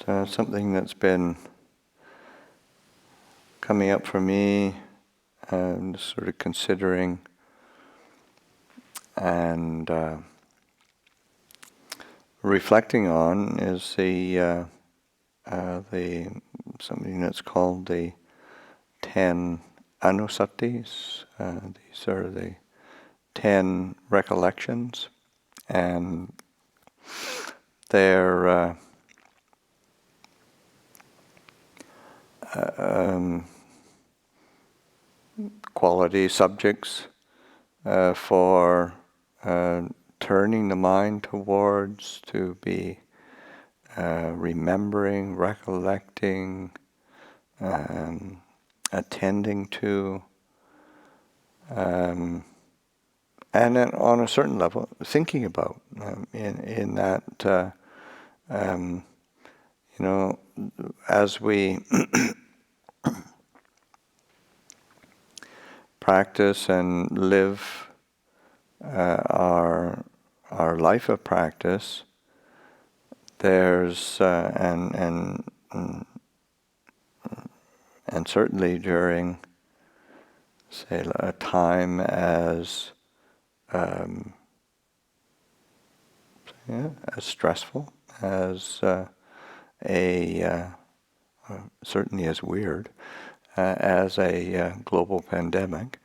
something that's been coming up for me and sort of considering and reflecting on is the something that's called the 10 Anusatis. These are the 10 recollections, and they're quality subjects for turning the mind towards, to be remembering, recollecting, attending to, and then on a certain level, thinking about. In that, as we practice and live our life of practice, there's and certainly during, say, a time as stressful as certainly as weird as a global pandemic,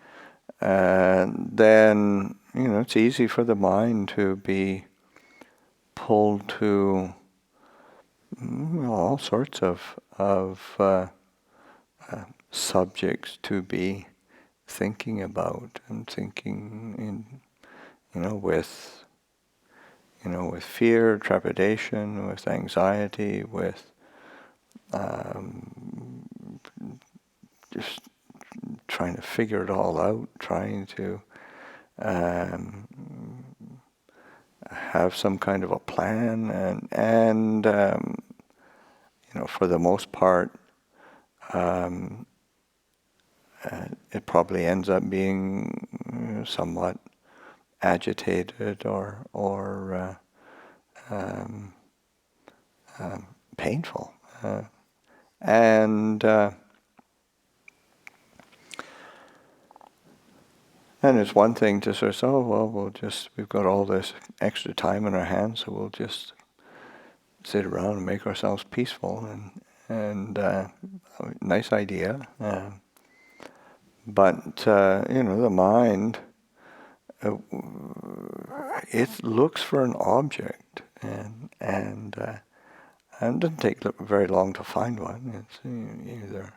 then it's easy for the mind to be pulled to all sorts of subjects to be thinking about, and thinking with fear, trepidation, with anxiety, with just trying to figure it all out, trying to have some kind of a plan, and for the most part, it probably ends up being somewhat agitated or painful, and it's one thing to sort of say, oh, well, we've got all this extra time in our hands, so we'll just sit around and make ourselves peaceful, and nice idea. But the mind, it looks for an object, and it doesn't take very long to find one. It's either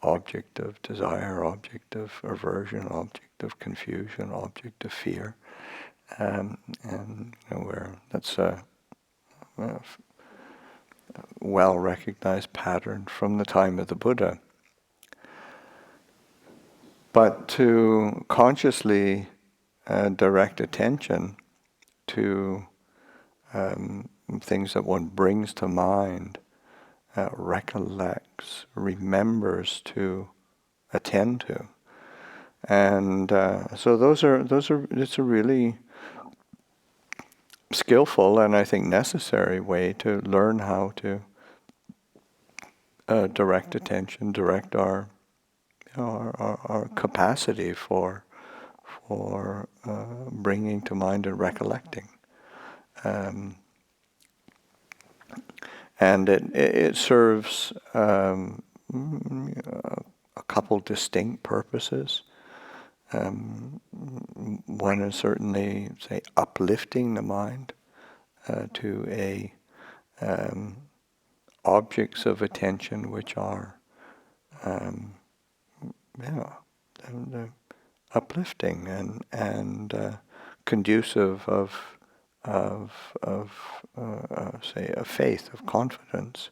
object of desire, object of aversion, object of confusion, object of fear, and where that's a well-recognized pattern from the time of the Buddha. But to consciously direct attention to things that one brings to mind, recollects, remembers to attend to, and so those are. It's a really skillful and I think necessary way to learn how to direct attention, direct our capacity for bringing to mind and recollecting. And it serves a couple distinct purposes. One is certainly, say, uplifting the mind to objects of attention which are uplifting and conducive of say, a faith, of confidence,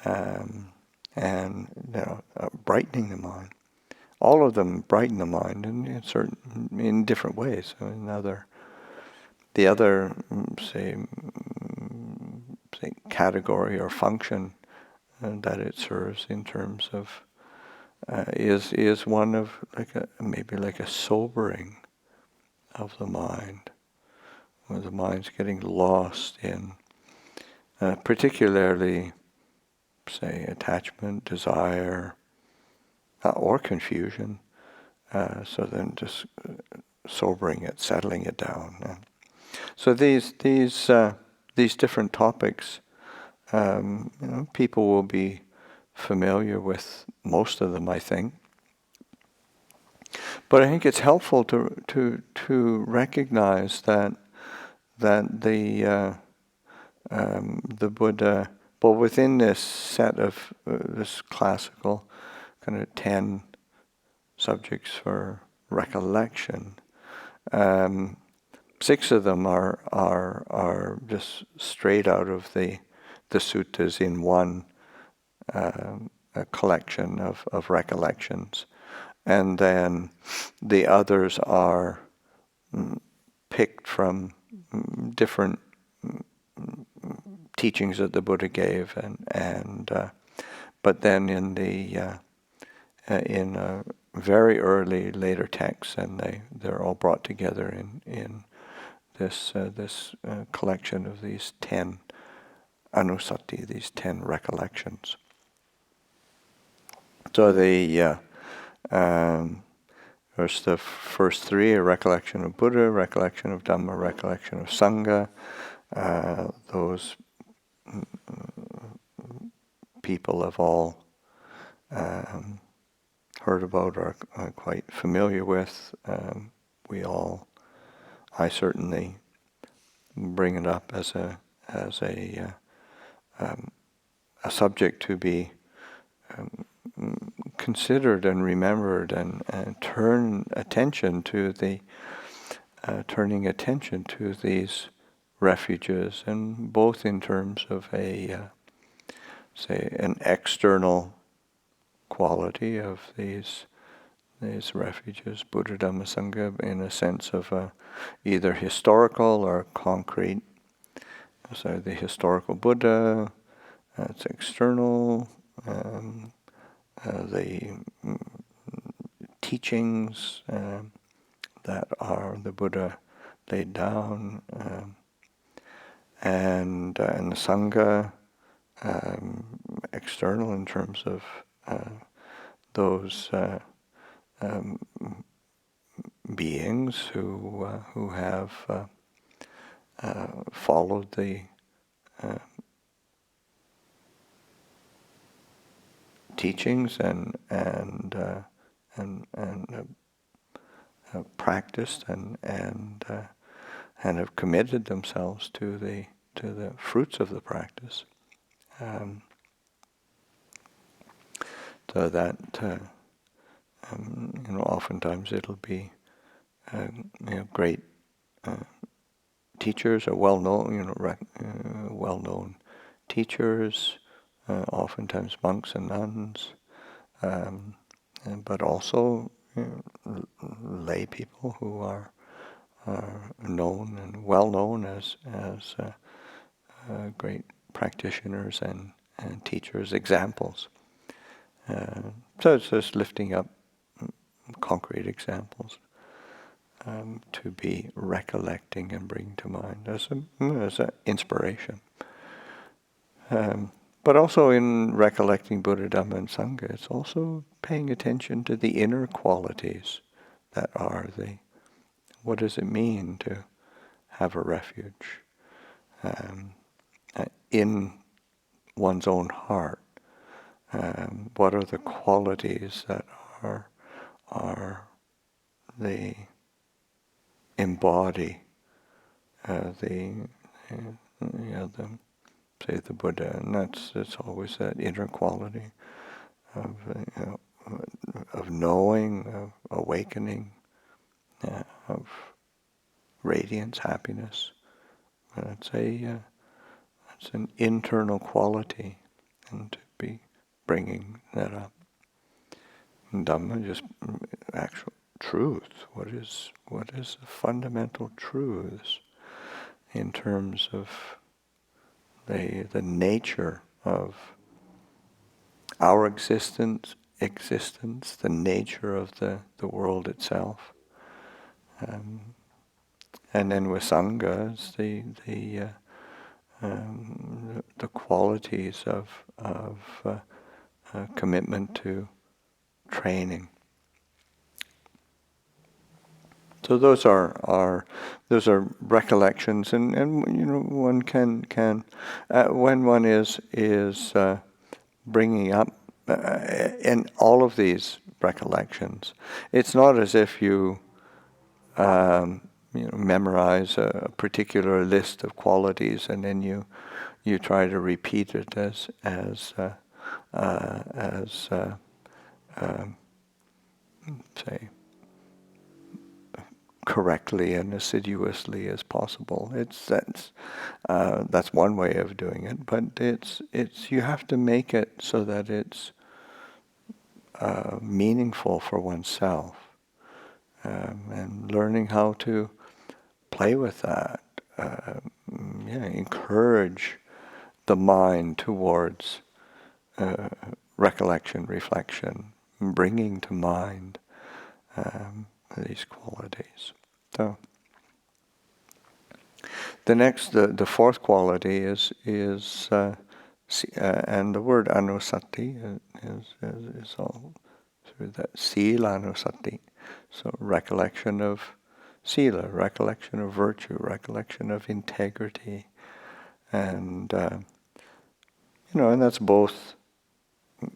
and brightening the mind. All of them brighten the mind in different ways. So the other say category or function that it serves in terms of is one of maybe like a sobering of the mind, where the mind's getting lost in particularly, say, attachment, desire, or confusion. So then just sobering it, settling it down. So these different topics, people will be familiar with most of them, I think. But I think it's helpful to recognize that the Buddha, well, within this set of this classical kind of 10 subjects for recollection, 6 of them are just straight out of the suttas in one a collection of recollections, and then the others are picked from different teachings that the Buddha gave, and but then in the in very early later texts, and they're all brought together in this collection of these 10 Anusati, these 10 recollections. So there's the first 3: a recollection of Buddha, recollection of Dhamma, recollection of Sangha. Those people have all heard about or are quite familiar with. I certainly bring it up as a subject to be considered and remembered, and turning attention to these refuges, and both in terms of say an external quality of these refuges, Buddha, Dhamma, Sangha, in a sense of either historical or concrete. So the historical Buddha, it's external. The teachings that are the Buddha laid down, and the Sangha, external in terms of those beings who have followed the teachings and practiced and have committed themselves to the fruits of the practice. So that oftentimes it'll be great teachers, or well-known teachers, oftentimes monks and nuns, but also lay people who are known and well known as great practitioners and teachers, examples. So it's just lifting up concrete examples to be recollecting and bring to mind as an inspiration. But also in recollecting Buddha, Dhamma, and Sangha, it's also paying attention to the inner qualities that are what does it mean to have a refuge in one's own heart? What are the qualities that are the embody the Buddha, and it's always that inner quality of knowing, of awakening, of radiance, happiness. It's an internal quality, and to be bringing that up. And Dhamma, just actual truth. What is the fundamental truths in terms of the nature of our existence, the nature of the world itself, and then with Sangha, it's the the qualities of commitment to training. So those are recollections, and one can when one is bringing up in all of these recollections, it's not as if you memorize a particular list of qualities and then you try to repeat it as say correctly and assiduously as possible. That's one way of doing it, but it's you have to make it so that it's meaningful for oneself, and learning how to play with that. Encourage the mind towards recollection, reflection, bringing to mind these qualities. So the fourth quality is and the word Anusati is all through that Sīla Anusati. So recollection of Sīla, recollection of virtue, recollection of integrity, and and that's both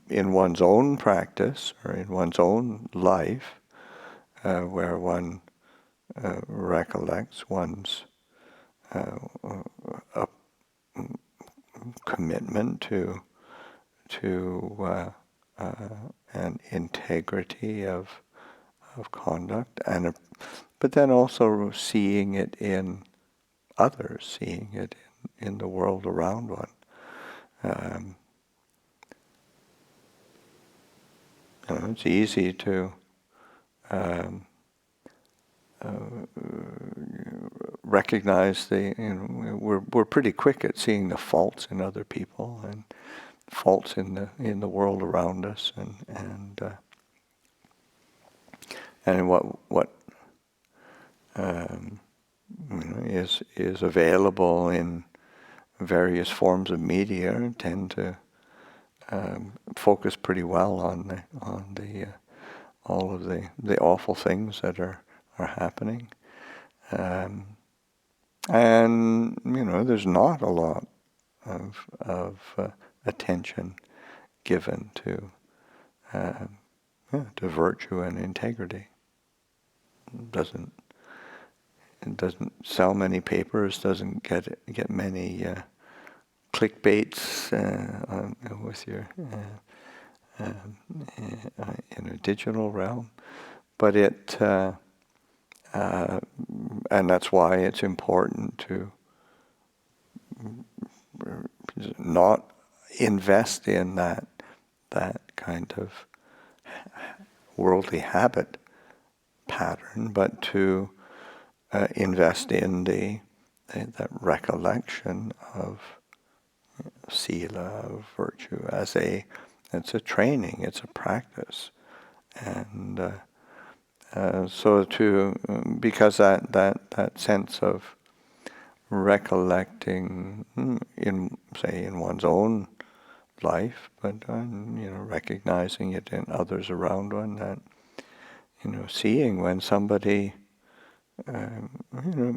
in one's own practice or in one's own life, where one recollects one's commitment to an integrity of conduct, but then also seeing it in others, seeing it in the world around one. It's easy to recognize we're pretty quick at seeing the faults in other people and faults in the world around us, and what is available in various forms of media tend to focus pretty well on all of the awful things that are happening, and there's not a lot of attention given to virtue and integrity. It doesn't sell many papers, doesn't get many clickbaits with your in a digital realm, but and that's why it's important to not invest in that kind of worldly habit pattern, but to invest in that recollection of Sīla, of virtue, it's a training, it's a practice, and so because that sense of recollecting in one's own life, but recognizing it in others around one, that seeing when somebody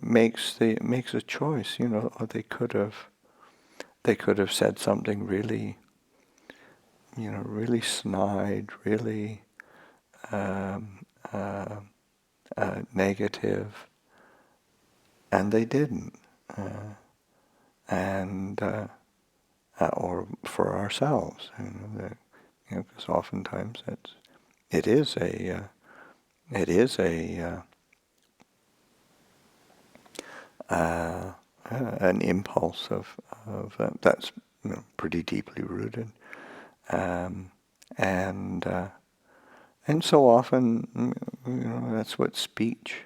makes a choice, or they could have said something really really snide, really negative, and they didn't, or for ourselves, because oftentimes it is an impulse of that's pretty deeply rooted, and so often that's what speech,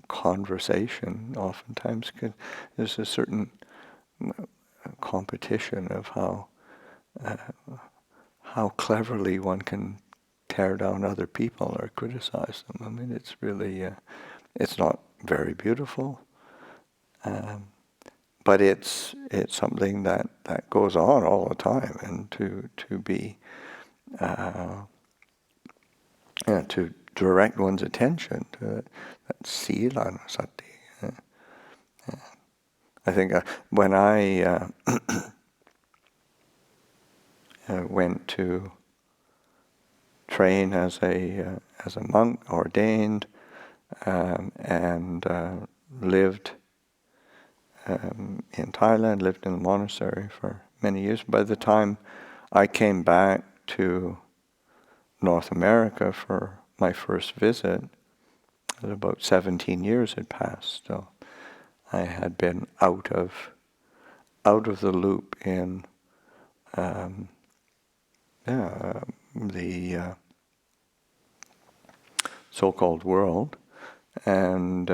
conversation oftentimes there's a certain competition of how cleverly one can tear down other people or criticize them. I mean, it's really it's not very beautiful, But it's something that goes on all the time, and to be to direct one's attention to that Sīla Anusati. I think when I went to train as a monk, ordained, and lived in Thailand, lived in the monastery for many years. By the time I came back to North America for my first visit, about 17 years had passed. So I had been out of the loop in the so-called world, and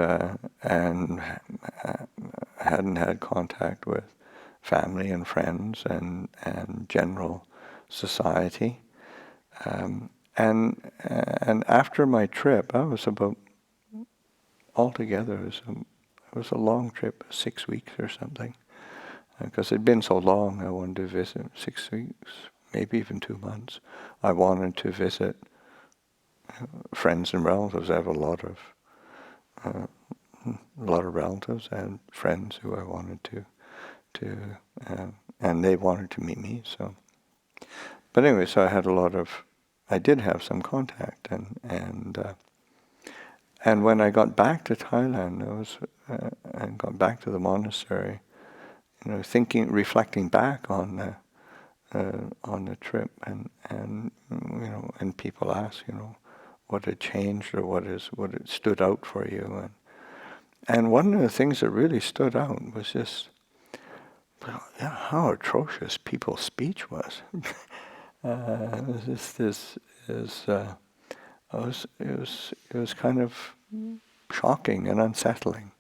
hadn't had contact with family and friends and general society. And after my trip, I was about altogether it was a long trip, 6 weeks or something, because it'd been so long. I wanted to visit 6 weeks, maybe even 2 months. I wanted to visit friends and relatives. I have a lot of relatives and friends who I wanted to and they wanted to meet me. So, but anyway, so I did have some contact, and when I got back to Thailand, and got back to the monastery, reflecting back on the trip, and people ask, what had changed or what had stood out for you, and one of the things that really stood out was just how atrocious people's speech was. It was kind of shocking and unsettling,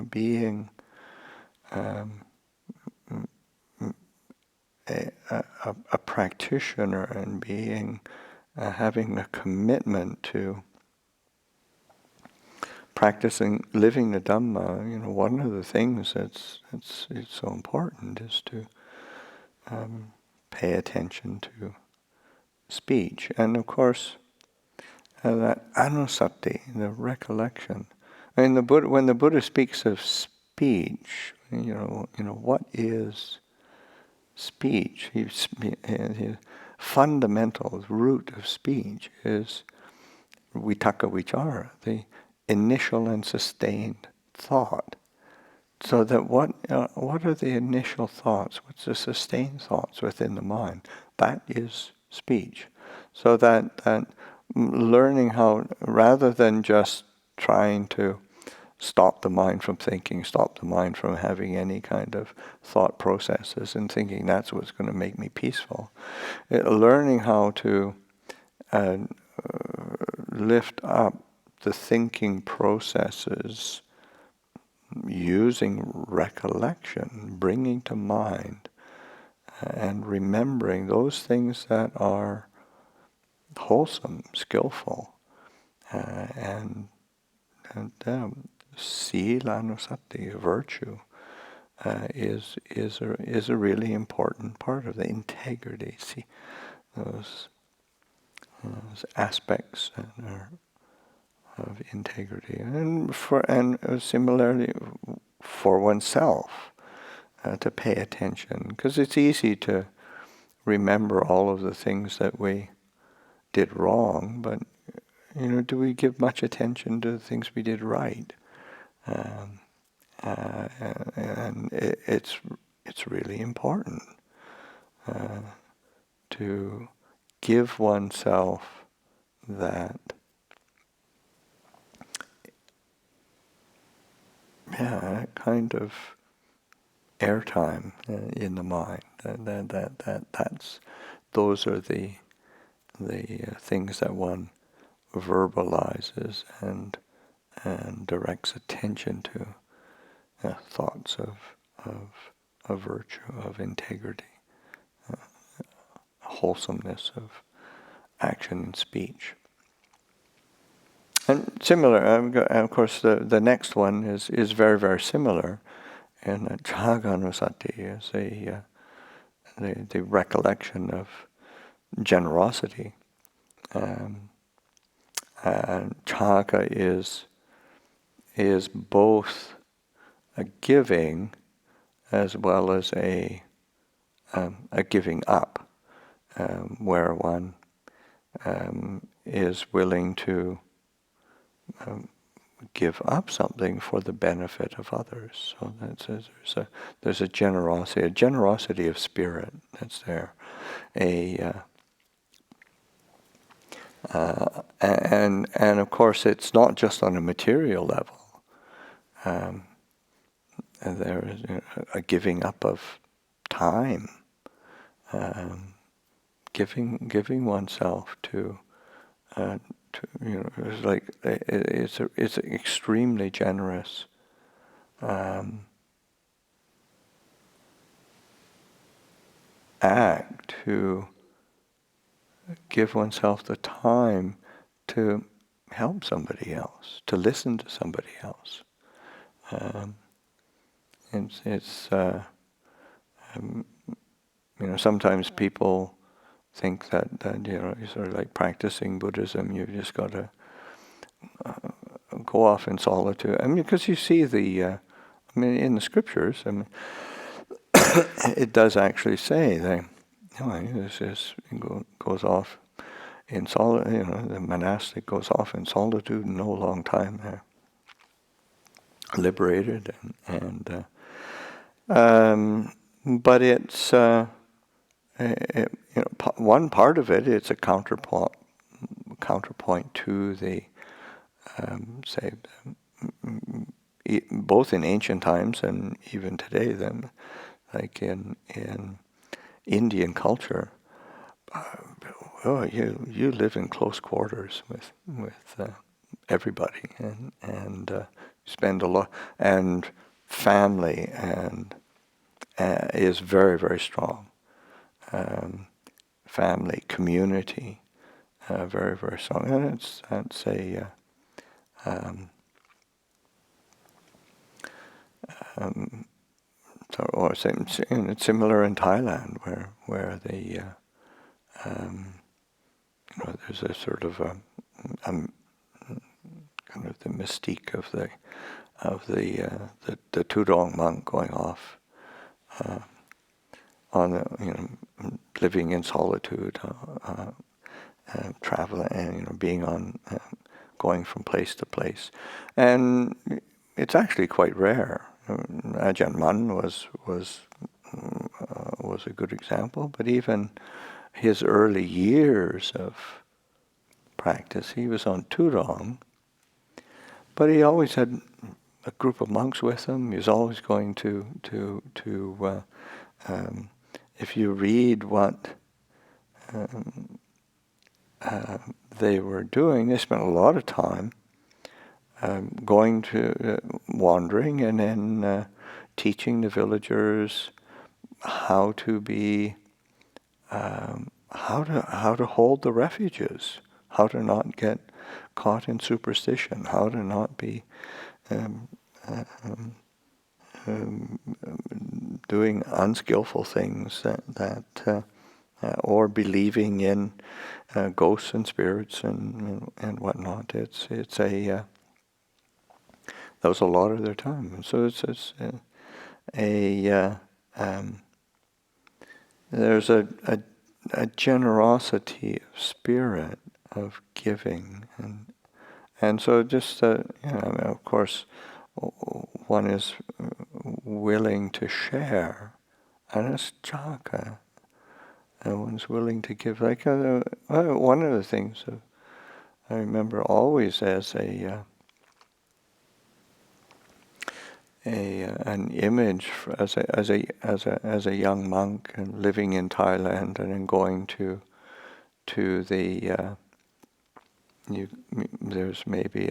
being a practitioner and being having a commitment to practicing, living the Dhamma, one of the things that's so important is to pay attention to speech, and of course that Anusati, the recollection. I mean, when the Buddha speaks of speech, what is speech? His fundamental root of speech is vitaka vichara, the initial and sustained thought. So that what are the initial thoughts? What's the sustained thoughts within the mind? That is speech. So that learning how, rather than just trying to stop the mind from thinking, stop the mind from having any kind of thought processes and thinking that's what's going to make me peaceful, learning how to lift up the thinking processes using recollection, bringing to mind and remembering those things that are wholesome, skillful, and Sīla Anusati, virtue, is a really important part of the integrity. See, those aspects of integrity, and similarly for oneself, to pay attention, because it's easy to remember all of the things that we did wrong, but do we give much attention to the things we did right? And it's really important to give oneself that kind of airtime in the mind. Those are the things that one verbalizes and directs attention to, thoughts of virtue, of integrity, wholesomeness of action and speech. And similar, and of course, the next one is very, very similar. And Cāga Anusati is the recollection of generosity. And Cāga is both a giving as well as a giving up, where one is willing to give up something for the benefit of others. So there's a generosity of spirit that's there. And of course, it's not just on a material level. And there is a giving up of time, giving oneself to it's like it's an extremely generous act to give oneself the time to help somebody else, to listen to somebody else. Sometimes people think that you're sort of like practicing Buddhism, you've just got to go off in solitude. I mean, because you see in the scriptures, it does actually say that this goes off in solitude. The monastic goes off in solitude, no long time there, liberated, but it's one part of it. It's a counterpoint to the both in ancient times and even today. Then, like in Indian culture, you live in close quarters with everybody, and spend a lot, and family is very, very strong. Family, community, very, very strong, and that's a similar in Thailand, where there's a sort of kind of the mystique of the Tudong monk going off on living in solitude, traveling, and being going from place to place, and it's actually quite rare. Ajahn Mun was a good example, but even his early years of practice, he was on Tudong, but he always had a group of monks with him. He was always going to if you read what they were doing, they spent a lot of time going to wandering, and then teaching the villagers how to be how to hold the refuges, how to not get caught in superstition, how to not be doing unskillful things that or believing in ghosts and spirits and whatnot. That was a lot of their time, and so there's a generosity of spirit, of giving, and so just of course one is willing to share, and it's Cāga, and one's willing to give. Like one of the things I remember always as an image as a young monk and living in Thailand, and then going to the there's maybe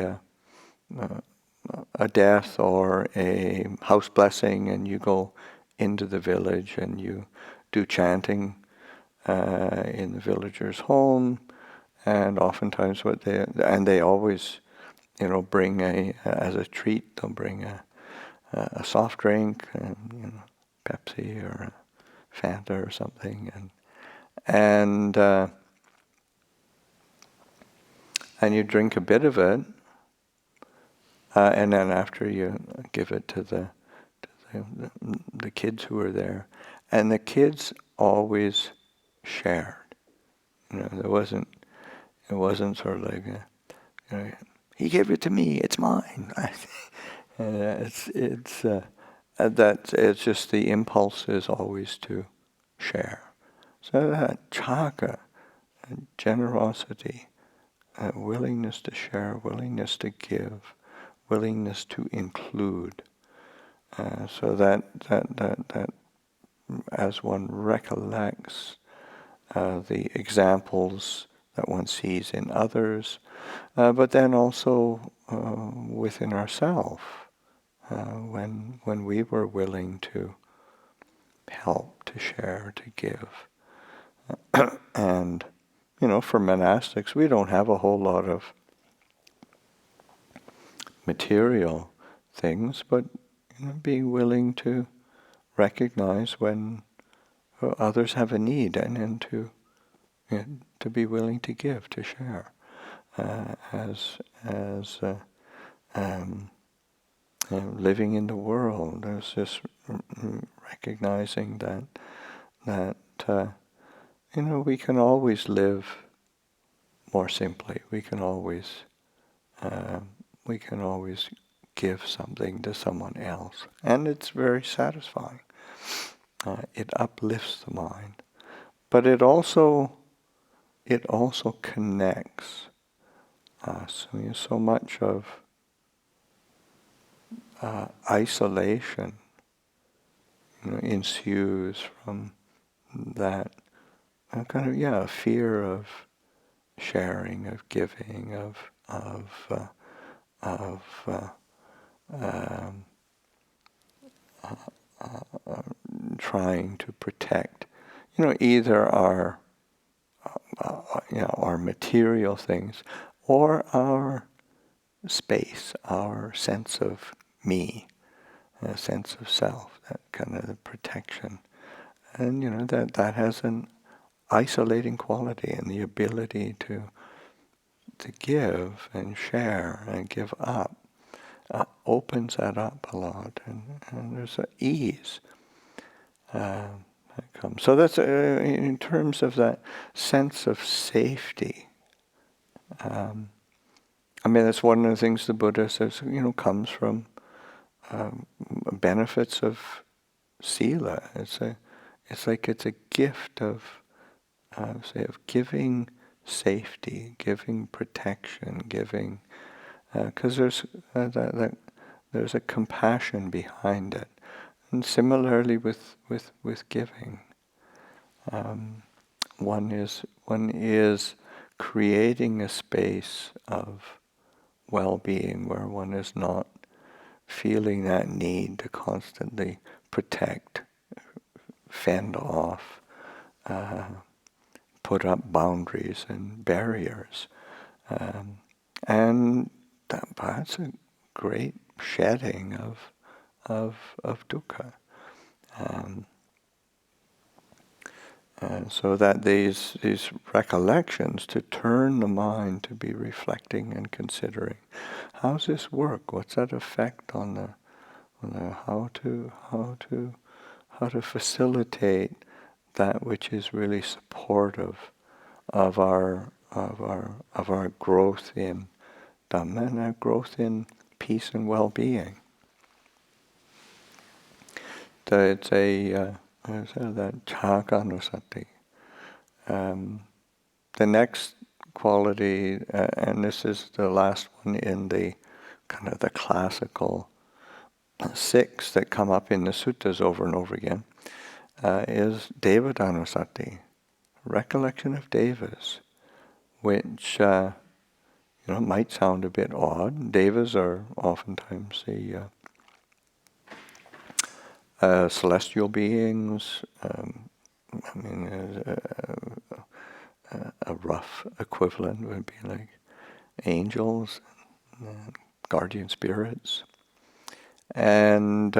a death or a house blessing, and you go into the village and you do chanting in the villager's home, and oftentimes they always bring as a treat, they'll bring a soft drink, Pepsi or Fanta or something, and you drink a bit of it, and then after you give it to the kids who are there, and the kids always shared. It wasn't sort of like he gave it to me, it's mine. It's just the impulse is always to share. So that Cāga, generosity, willingness to share, willingness to give, willingness to include. So that as one recollects the examples that one sees in others, but then also within ourselves, when we were willing to help, to share, to give. And, for monastics, we don't have a whole lot of material things, but being willing to recognize when others have a need, and to be willing to give, to share, as living in the world. There's just recognizing that we can always live more simply. We can always give something to someone else, and it's very satisfying. It uplifts the mind, but it also connects us. So much of isolation ensues from that kind of fear of sharing, of giving, of trying to protect, either our material things or our space, our sense of me, a sense of self, that kind of protection. And that has an isolating quality, and the ability to give and share and give up opens that up a lot, and there's an ease that comes. So that's in terms of that sense of safety. That's one of the things the Buddha says, comes from benefits of Sīla. It's like it's a gift of giving safety, giving protection, giving, because there's a compassion behind it, and similarly with giving, one is creating a space of well-being where one is not feeling that need to constantly protect, fend off, put up boundaries and barriers. And that's a great shedding of dukkha. And so that these recollections, to turn the mind to be reflecting and considering, how's this work? What's that effect on the how to facilitate that which is really supportive of our growth in Dhamma and our growth in peace and well-being. So it's that Cāga Anusati. The next quality, and this is the last one in the kind of the classical 6 that come up in the suttas over and over again, is Devatā Anusati, recollection of devas, which might sound a bit odd. Devas are oftentimes the celestial beings. A rough equivalent would be like angels, guardian spirits, and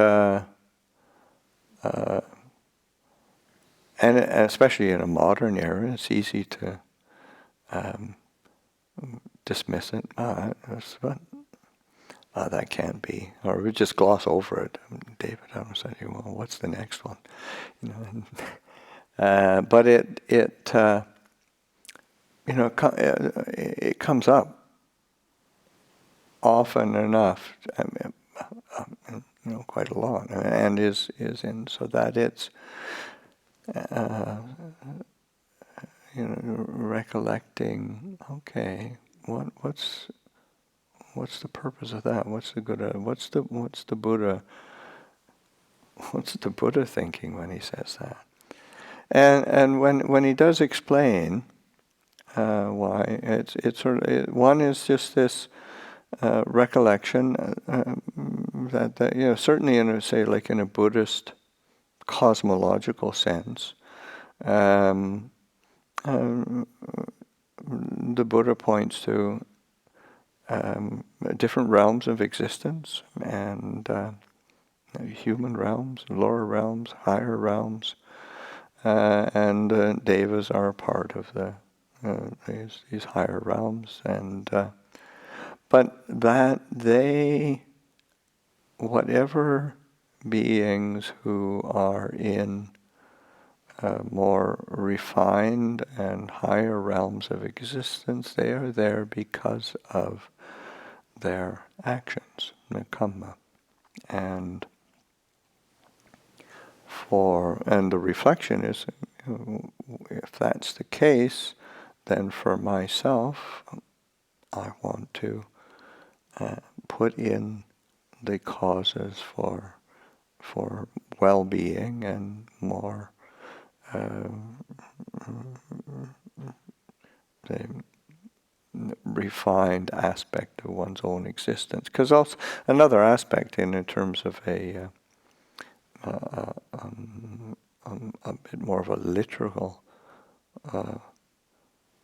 especially in a modern era, it's easy to dismiss it. That can't be, or we just gloss over it. David Anusati, well, what's the next one? But it comes up often enough, quite a lot, and is in so that it's recollecting. Okay, what's the purpose of that? What's the good? What's the Buddha? What's the Buddha thinking when he says that? And when he does explain why, it's sort of one is just this recollection that certainly in a Buddhist cosmological sense, the Buddha points to different realms of existence, and human realms, lower realms, higher realms, and devas are a part of these higher realms, and but that whatever beings who are in more refined and higher realms of existence, they are there because of their actions, the kamma. And the reflection is, if that's the case, then for myself, I want to put in the causes for well-being and more the refined aspect of one's own existence. Because also another aspect in terms of a bit more of a literal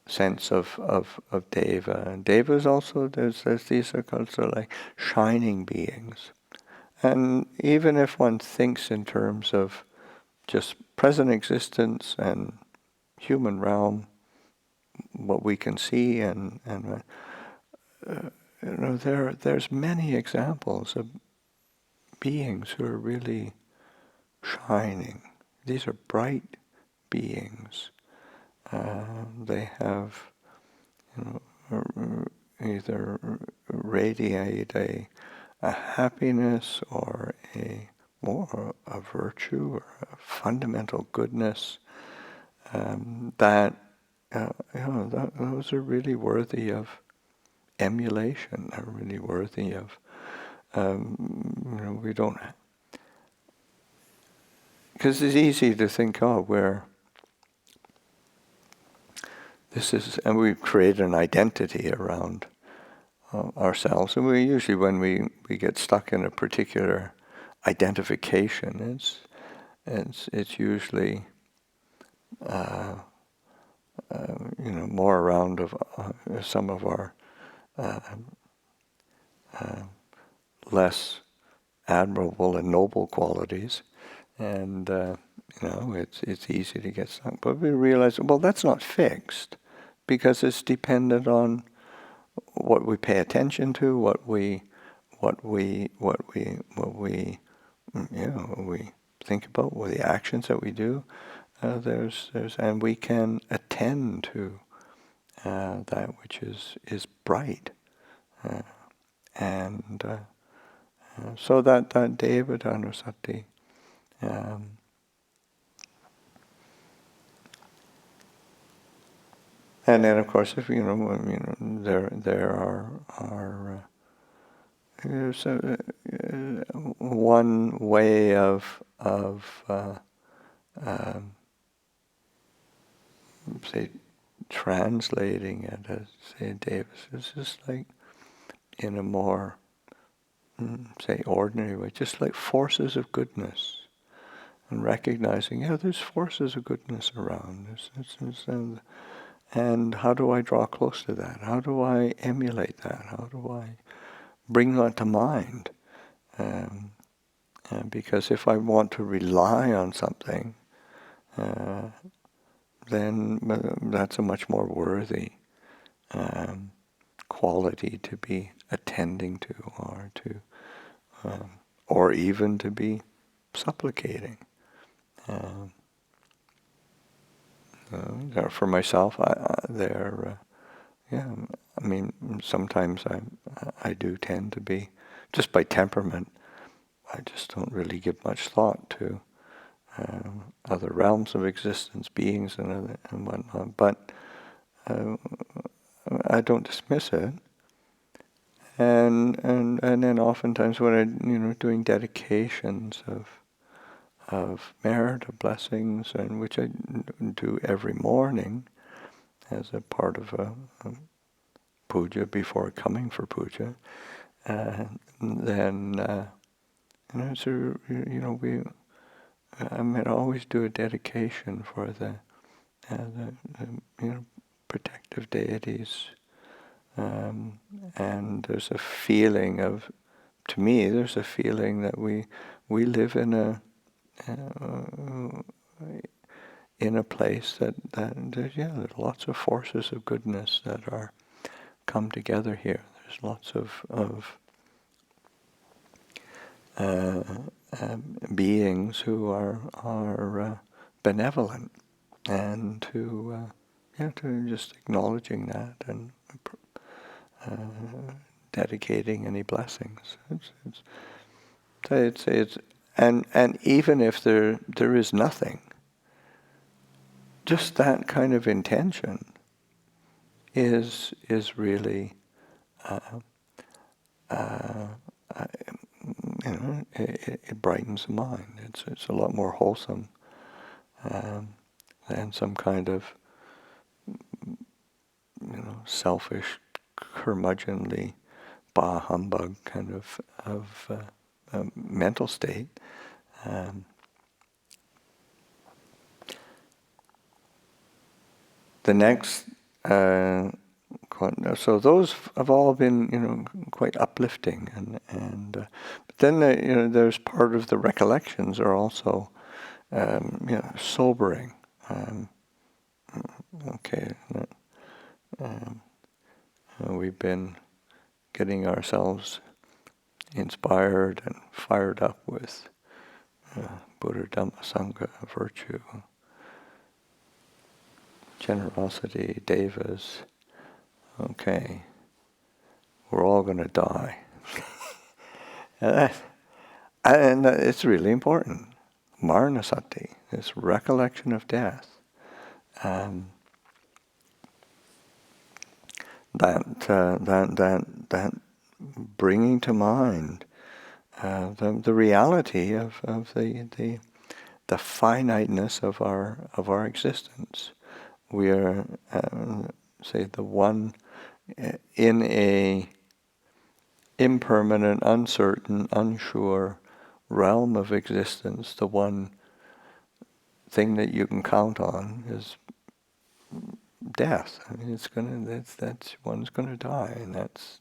sense of deva. And devas also, there's these are called sort of like shining beings. And even if one thinks in terms of just present existence and human realm, what we can see, and there's many examples of beings who are really shining. These are bright beings. They have, either radiate a happiness or a virtue or a fundamental goodness that those are really worthy of emulation. Are really worthy of we don't, because it's easy to think, where this is, and we create an identity around ourselves, and we usually, when we get stuck in a particular identification, it's usually more around of some of our less admirable and noble qualities, and it's easy to get stuck. But we realize, well, that's not fixed, because it's dependent on what we pay attention to, what we think about, what the actions that we do. And we can attend to that which is bright, and so that Devatā Anusati. And then, of course, if there are one way of say translating it as, say, Davis, is just like in a more say ordinary way, just like forces of goodness, and recognizing, there's forces of goodness around. And how do I draw close to that? How do I emulate that? How do I bring that to mind. Because if I want to rely on something, then that's a much more worthy quality to be attending to, or even to be supplicating. For myself, I mean, sometimes I do tend to be, just by temperament, I just don't really give much thought to other realms of existence, beings and whatnot. But I don't dismiss it. And then oftentimes when I'm doing dedications of merit, of blessings, and which I do every morning as a part of a puja before coming for puja, then I might always do a dedication for the protective deities, and there's a feeling there's a feeling that we live in a place that there's lots of forces of goodness that are come together here. There's lots of beings who are benevolent, and to just acknowledging that and dedicating any blessings. It's and even if there is nothing, just that kind of intention is really it brightens the mind. It's a lot more wholesome than some kind of selfish, curmudgeonly, bah humbug kind of mental state. The next, so those have all been, quite uplifting, and but then there's part of the recollections are also, sobering. We've been getting ourselves inspired and fired up with Buddha, Dhamma, Sangha, virtue, generosity, devas. Okay, we're all going to die. And it's really important. Marana, this recollection of death. That bringing to mind the reality of the finiteness of our existence. We are, say, the one in a impermanent, uncertain, unsure realm of existence. The one thing that you can count on is death. I mean, that's one's going to die, and that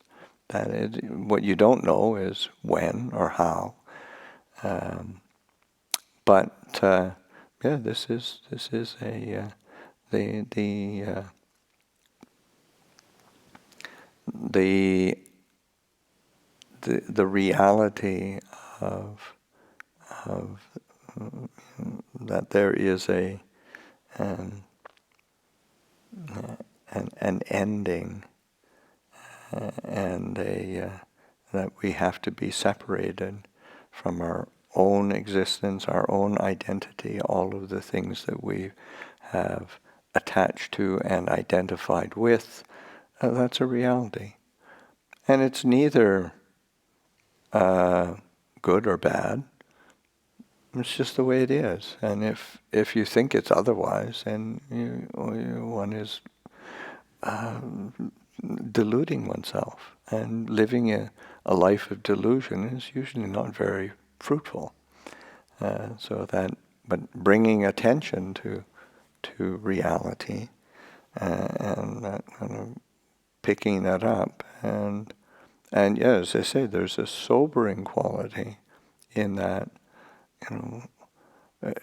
is what you don't know is when or how. But this is a the reality of that there is an ending, and that we have to be separated from our own existence, our own identity, all of the things that we have attached to and identified with. That's a reality. And it's neither good or bad. It's just the way it is. And if you think it's otherwise, then one is deluding oneself. And living a life of delusion is usually not very fruitful. But bringing attention to reality and that kind of picking that up and And yeah, as I say, there's a sobering quality in that.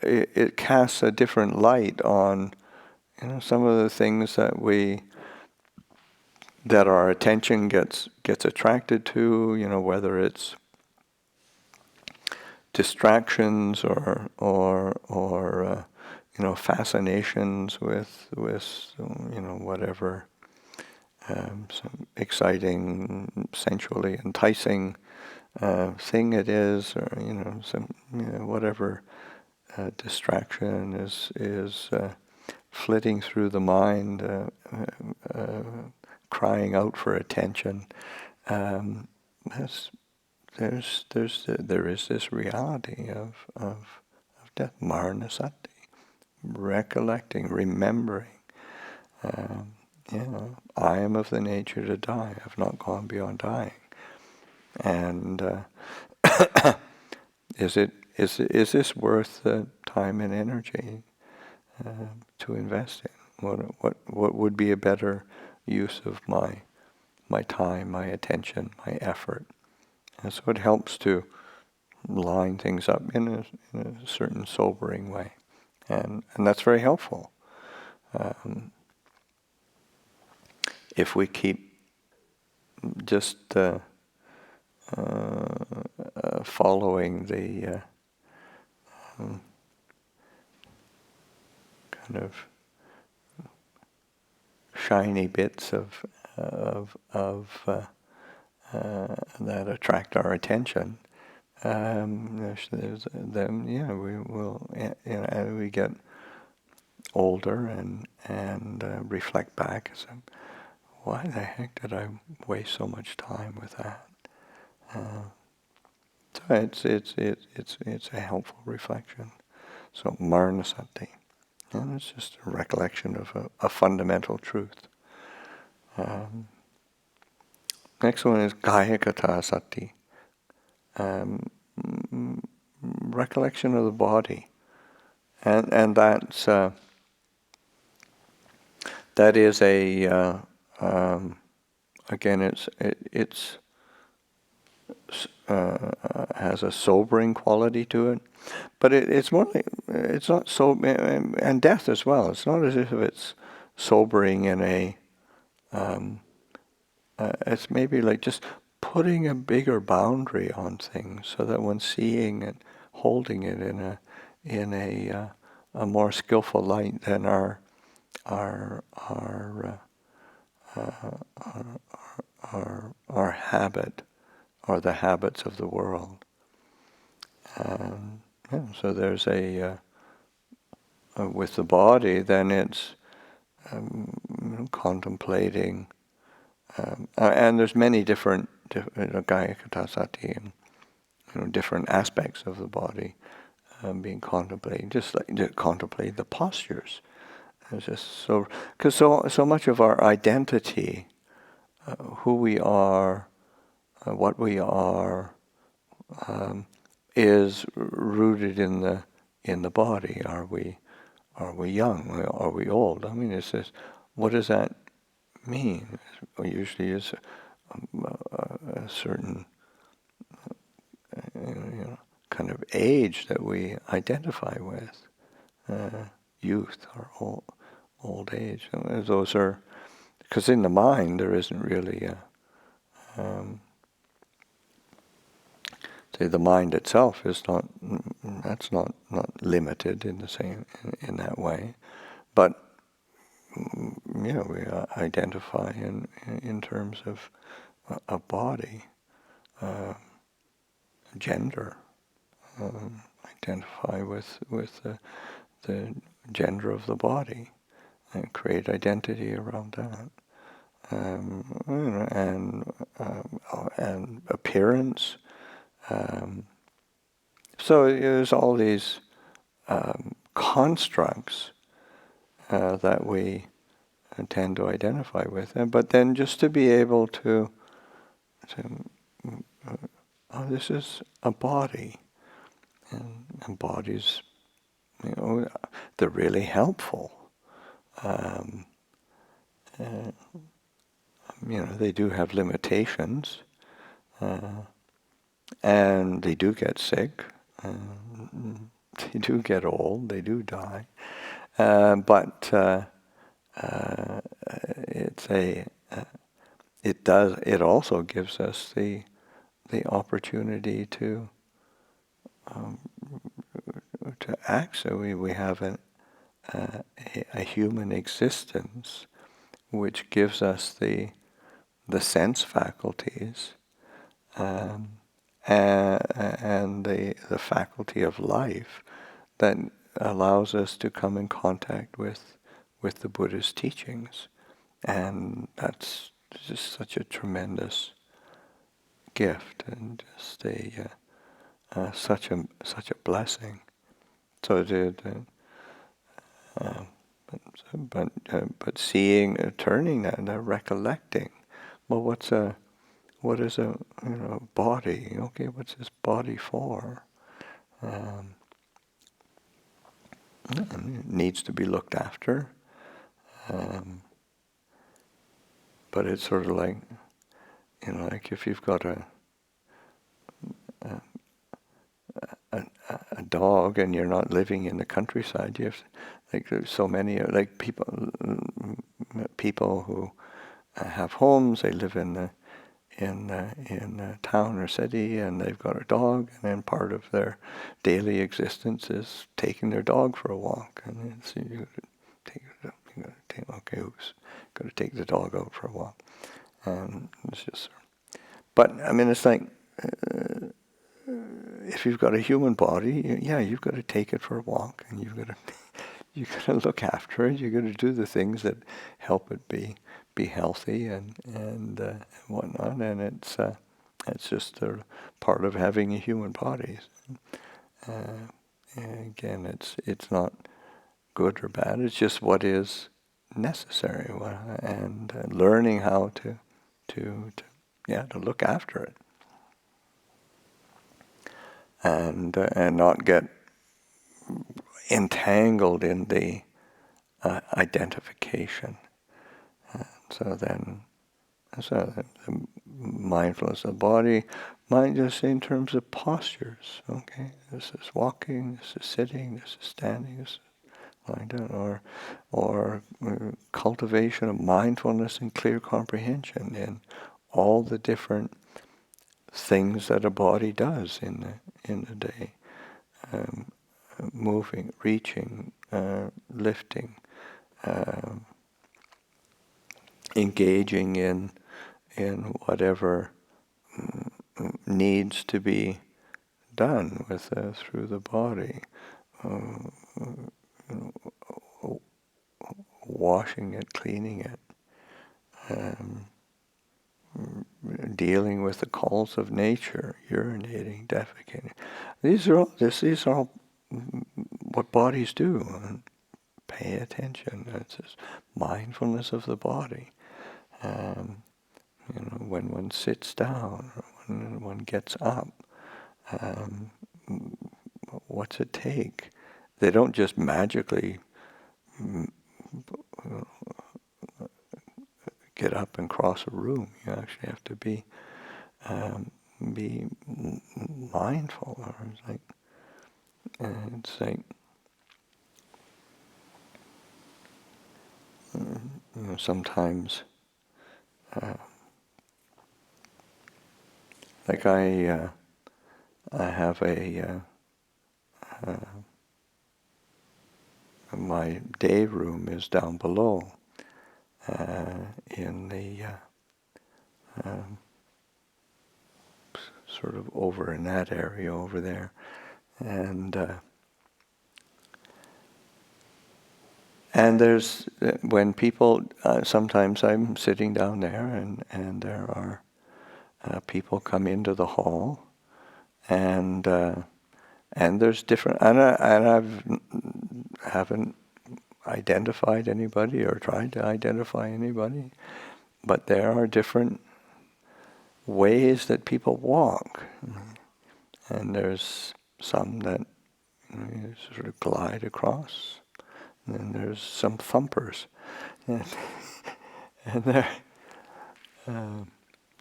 It casts a different light on some of the things that our attention gets attracted to. Whether it's distractions or fascinations with whatever some exciting, sensually enticing thing it is, or some whatever distraction is flitting through the mind, crying out for attention. There is this reality of death, Marana, recollecting, remembering. I am of the nature to die. I have not gone beyond dying. And is this worth the time and energy to invest in? What would be a better use of my time, my attention, my effort? And so it helps to line things up in a certain sobering way, and that's very helpful. If we keep just following the kind of shiny bits of that attract our attention, we will, as we get older and reflect back, so why the heck did I waste so much time with that? So it's a helpful reflection. So Maranasati, and it's just a recollection of a fundamental truth. Next one is Kāyagatā sati, recollection of the body, and that's that is a again it's has a sobering quality to it, but it's more like it's not so, and death as well. It's not as if it's sobering in a it's maybe like just putting a bigger boundary on things, so that when seeing it, holding it in a more skillful light than our habit or the habits of the world. So there's with the body, then it's contemplating. And there's many different Kāyagatā sati, and different aspects of the body being contemplated, just like to contemplate the postures. It's just so, because so much of our identity, who we are, what we are, is rooted in the body. Are we young? Are we old? I mean, it's just, what does that mean? Usually is a certain kind of age that we identify with, youth or old age. And those are, because in the mind there isn't really say the mind itself is not, that's not limited in the same in that way, but we identify in terms of a body, gender, identify with the gender of the body, and create identity around that, and appearance. So there's all these constructs that we tend to identify with, but then just to be able to this is a body, and bodies, they're really helpful. They do have limitations, And they do get sick, they do get old, they do die, but it also gives us the opportunity to act. So we have a human existence which gives us the sense faculties, and the faculty of life that allows us to come in contact with the Buddha's teachings. And that's just such a tremendous gift, and just such a blessing. So but seeing, turning that, recollecting. Well, what is a body? Okay, what's this body for? It needs to be looked after, but it's sort of like like if you've got a dog and you're not living in the countryside, you have there's so many like people who have homes. They live in a town or city, and they've got a dog, and then part of their daily existence is taking their dog for a walk. And so who's got to take the dog out for a walk? It's just, but I mean, it's like if you've got a human body, you've got to take it for a walk, and you've got to look after it. You've got to do the things that help it be healthy and whatnot, and it's just a part of having a human body. And again, it's not good or bad. It's just what is necessary, and learning how to look after it, and not get entangled in the identification. So the mindfulness of the body, mind just in terms of postures. Okay, this is walking, this is sitting, this is standing, this is lying down, or cultivation of mindfulness and clear comprehension in all the different things that a body does in the day, moving, reaching, lifting. Engaging in whatever needs to be done with through the body, washing it, cleaning it, dealing with the calls of nature, urinating, defecating. These are all what bodies do. And pay attention. It's this mindfulness of the body. When one sits down, or when one gets up, what's it take? They don't just magically get up and cross a room. You actually have to be mindful. Or it's like sometimes. Like I have my day room is down below in the sort of over in that area over there, and there's when people sometimes I'm sitting down there and there are people come into the hall, and there's different, and I've haven't identified anybody or tried to identify anybody, but there are different ways that people walk, and there's some that sort of glide across, and then there's some thumpers, and there.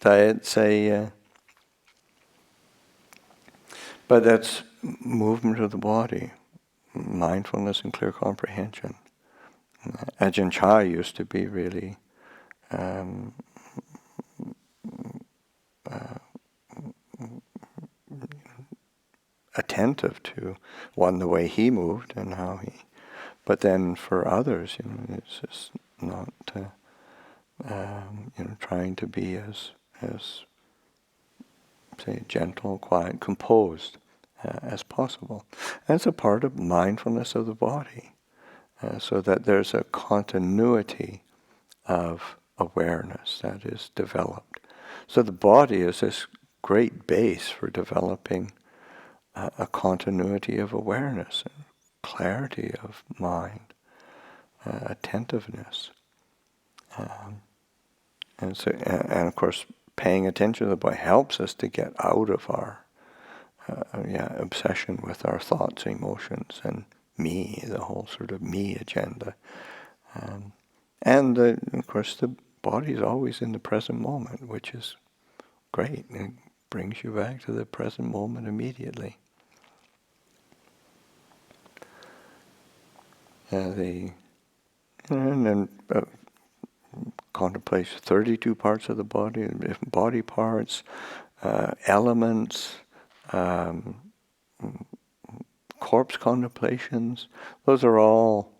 I'd say But that's movement of the body, mindfulness and clear comprehension. Ajahn Chah used to be really attentive to the way he moved and how he. But then for others, it's just not trying to be as say gentle, quiet, composed as possible. And it's a part of mindfulness of the body, so that there's a continuity of awareness that is developed. So the body is this great base for developing a continuity of awareness, and clarity of mind, attentiveness, and of course, paying attention to the body helps us to get out of our obsession with our thoughts, emotions, and me, the whole sort of me agenda. And of course, the body is always in the present moment, which is great. It brings you back to the present moment immediately. And then contemplates 32 parts of the body, different body parts, elements, corpse contemplations. Those are all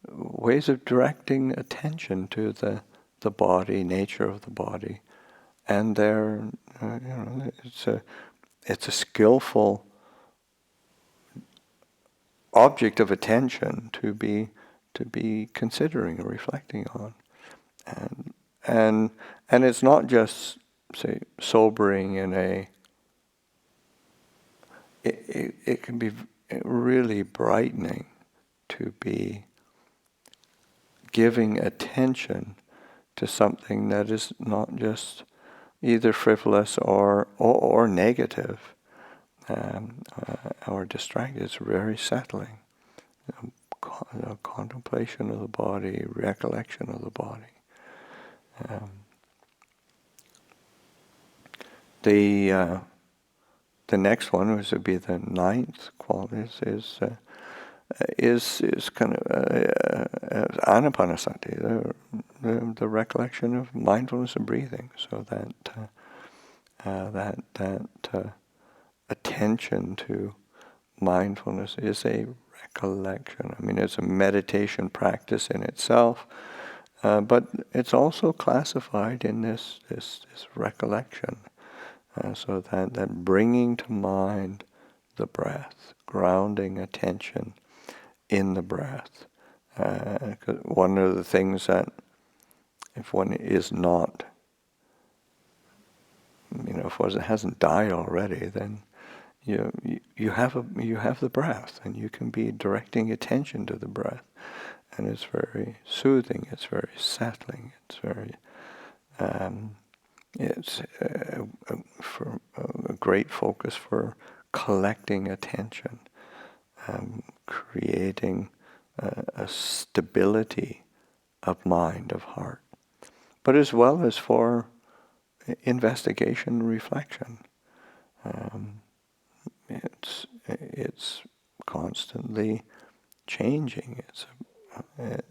ways of directing attention to the body, nature of the body, and it's a skillful object of attention to be considering or reflecting on, and it's not just, say, sobering in a. It can be really brightening to be giving attention to something that is not just either frivolous or negative or distracted. It's very settling. Contemplation of the body, recollection of the body. The next one, which would be the ninth quality, is kind of Ānapāna, the recollection of mindfulness and breathing, so that attention to mindfulness is a recollection. I mean, it's a meditation practice in itself, but it's also classified in this recollection. So that bringing to mind the breath, grounding attention in the breath. 'Cause one of the things that, if one is not, if one hasn't died already, then you have the breath, and you can be directing attention to the breath, and it's very soothing. It's very settling. It's very It's for a great focus for collecting attention, creating a stability of mind, of heart, but as well as for investigation and reflection. It's constantly changing. And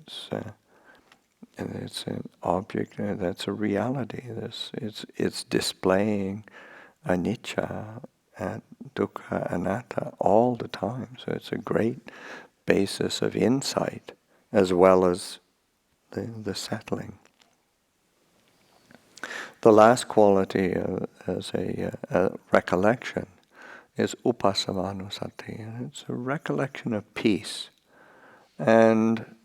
it's an object that's a reality. It's displaying anicca and dukkha, anatta all the time. So it's a great basis of insight as well as the settling. The last quality as a recollection is Upasamā Anusati, and it's a recollection of peace, and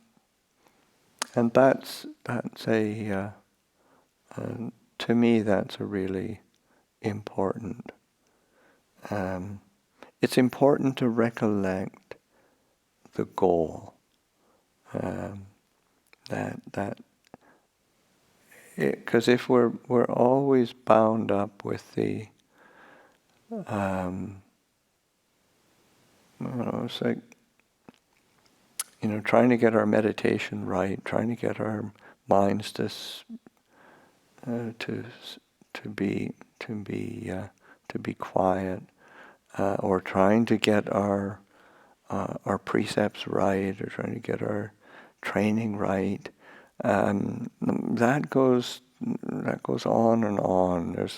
that's a to me that's a really important. It's important to recollect the goal. Because if we're always bound up with the it's like trying to get our meditation right, trying to get our minds to be quiet, or trying to get our precepts right, or trying to get our training right. That goes on and on.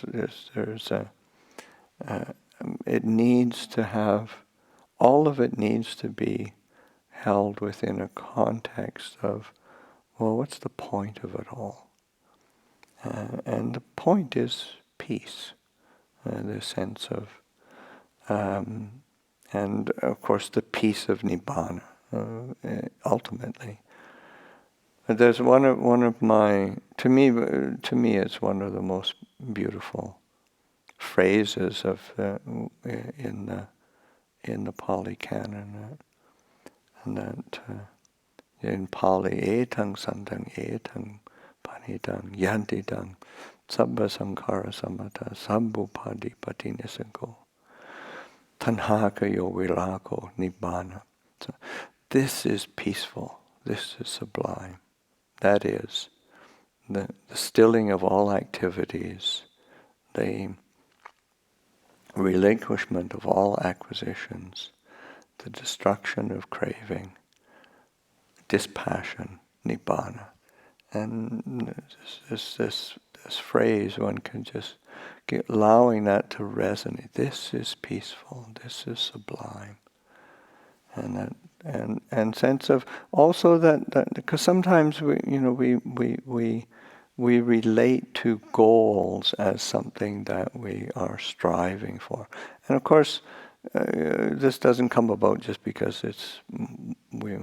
It needs to have, all of it needs to be held within a context of, well, what's the point of it all? And the point is peace, the sense of, and of course the peace of Nibbana, ultimately. There's one of my, to me it's one of the most beautiful phrases of in the Pali Canon, and that in Pali, etang santang etang panitang yantitang sabba samkhara samata sabbupadi patinisanko tanhaka yo virako nibbana. So this is peaceful, this is sublime. That is the stilling of all activities, the relinquishment of all acquisitions, the destruction of craving, dispassion, nibbana. And this phrase, one can just get allowing that to resonate. This is peaceful, this is sublime. And sense of also that because sometimes we relate to goals as something that we are striving for, and of course this doesn't come about just because it's we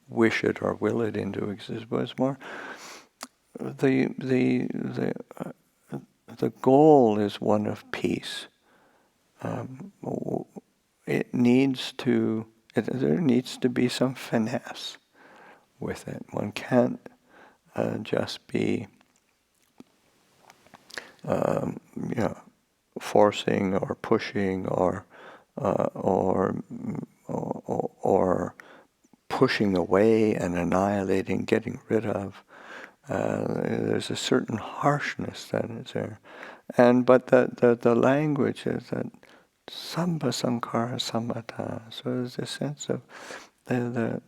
wish it or will it into existence, but it's more the goal is one of peace. There needs to be some finesse with it. One can't just be forcing or pushing or pushing away and annihilating, getting rid of. There's a certain harshness that is there, but the language is that Sambha Sankhara Samatha. So there's a sense of the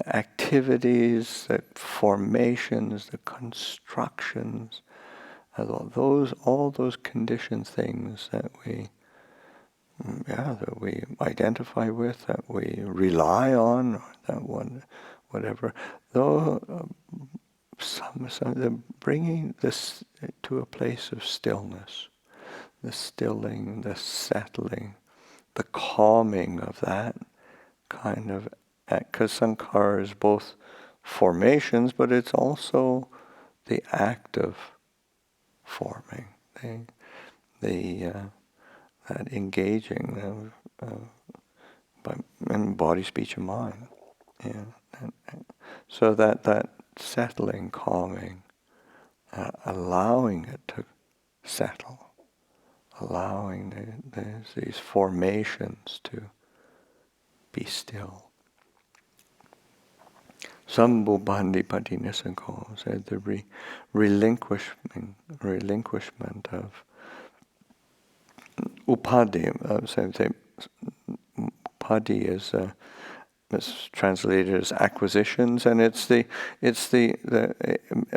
activities, the formations, the constructions, all those conditioned things that we identify with, that we rely on, or that one, whatever. Though they're bringing this to a place of stillness. The stilling, the settling, the calming of that kind of, because sankhara is both formations, but it's also the act of forming, that engaging in body, speech, and mind. So that settling, calming, allowing it to settle. Allowing these formations to be still. Sambubandhi patinisanko said the relinquishment of upadi. Upadi is it's translated as acquisitions, and it's the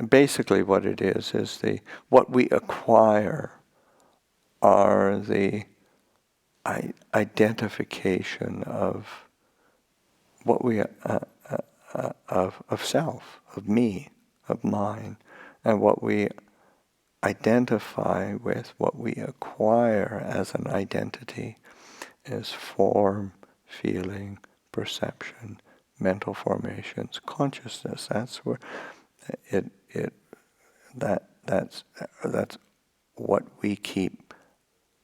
basically what it is what we acquire are the identification of what we of self, of me, of mine, and what we identify with, what we acquire as an identity, is form, feeling, perception, mental formations, consciousness. That's where that's what we keep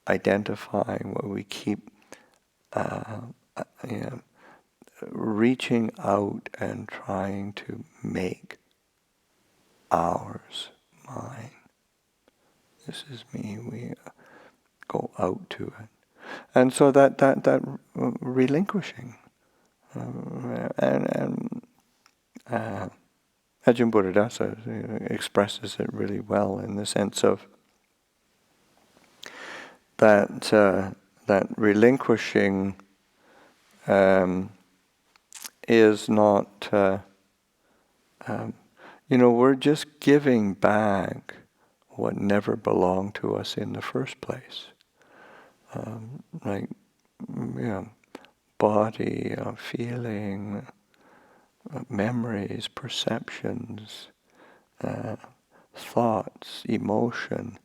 identifying, what we keep reaching out and trying to make ours, mine. This is me. We go out to it, and so that relinquishing, and Ajahn Buddhadasa expresses it really well in the sense of that relinquishing is not, we're just giving back what never belonged to us in the first place. Body, feeling, memories, perceptions, thoughts, emotion,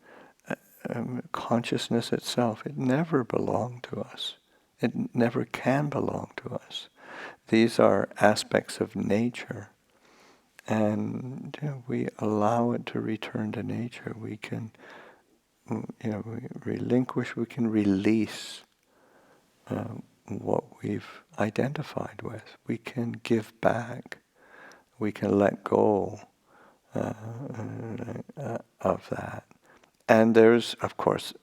consciousness itself, it never belonged to us. It never can belong to us. These are aspects of nature, and we allow it to return to nature. We can, we relinquish, we can release what we've identified with. We can give back. We can let go of that. And there's, of course,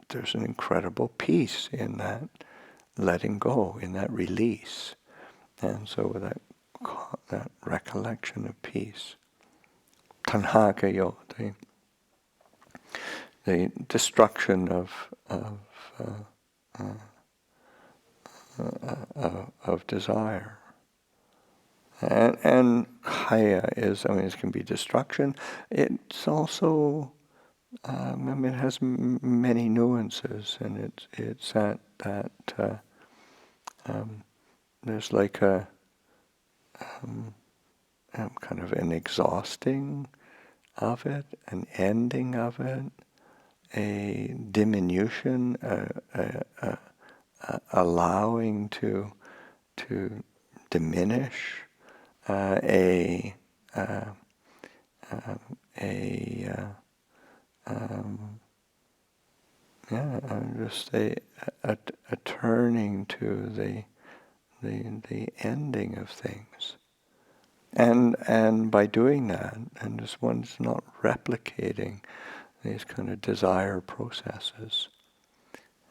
there's an incredible peace in that letting go, in that release. And so that recollection of peace. Tanhakayo, the destruction of desire. And Kaya is, it can be destruction. It's also, it has many nuances, and it's that there's like a kind of an exhausting of it, an ending of it, a diminution, allowing to diminish, just a turning to the ending of things, and by doing that, and just one's not replicating these kind of desire processes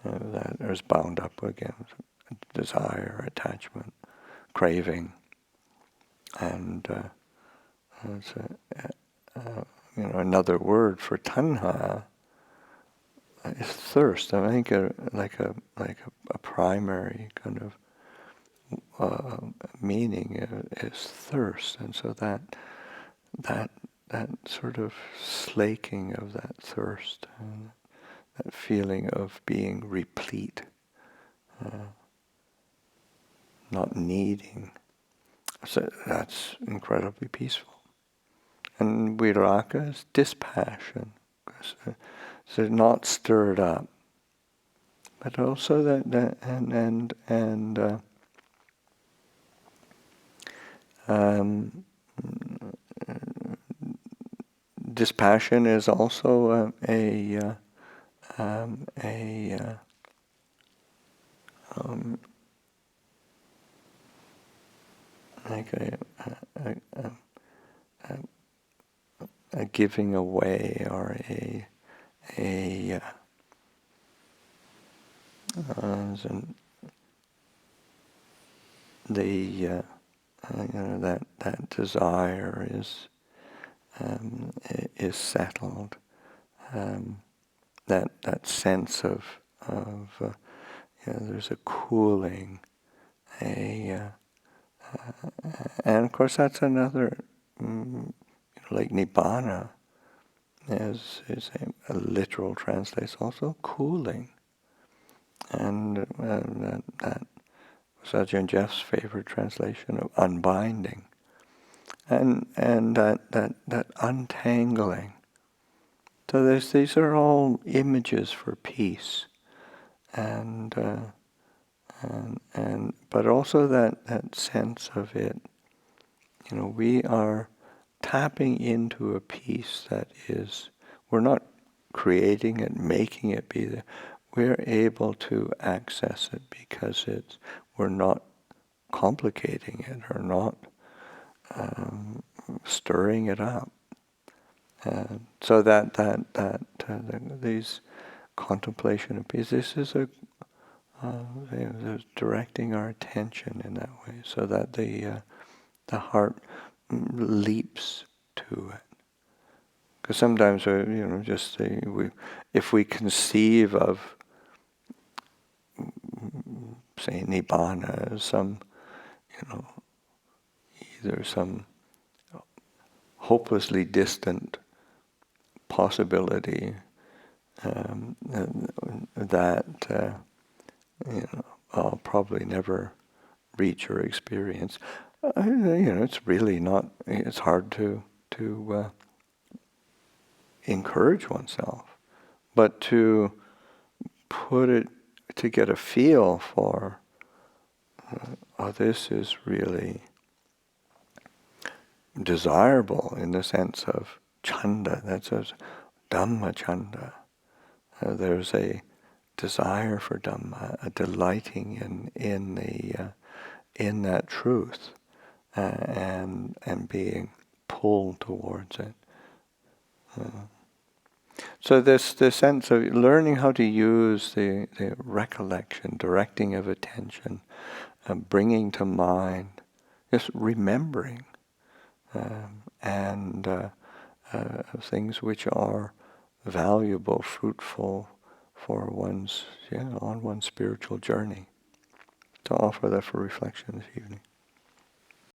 that is bound up again, desire, attachment, craving, and it's another word for tanha is thirst. I think like a primary kind of meaning is thirst, and so that sort of slaking of that thirst, that feeling of being replete, not needing. So that's incredibly peaceful. And viraka is dispassion, so not stirred up, but also that dispassion is also like a giving away, or that desire is settled. That sense of there's a cooling, and of course that's another, like nibbana is a literal translation, also cooling, and that was Ajahn Jeff's favorite translation of unbinding, and that untangling. So these are all images for peace, and but also that sense of it. We are tapping into a peace that is, we're not creating it, making it be there. We're able to access it because we're not complicating it or not stirring it up. So these contemplation of peace, this is there's directing our attention in that way, so that the heart leaps to it, Because sometimes, if we conceive of, say, Nibbana as some, either some hopelessly distant possibility that I'll probably never reach or experience, it's really not. It's hard to encourage oneself, but to get a feel for, this is really desirable in the sense of chanda. That's a Dhamma chanda. There's a desire for Dhamma, a delighting in that truth, and being pulled towards it. So this sense of learning how to use the recollection, directing of attention, bringing to mind, just remembering, and things which are valuable, fruitful for on one's spiritual journey. To offer that for reflection this evening.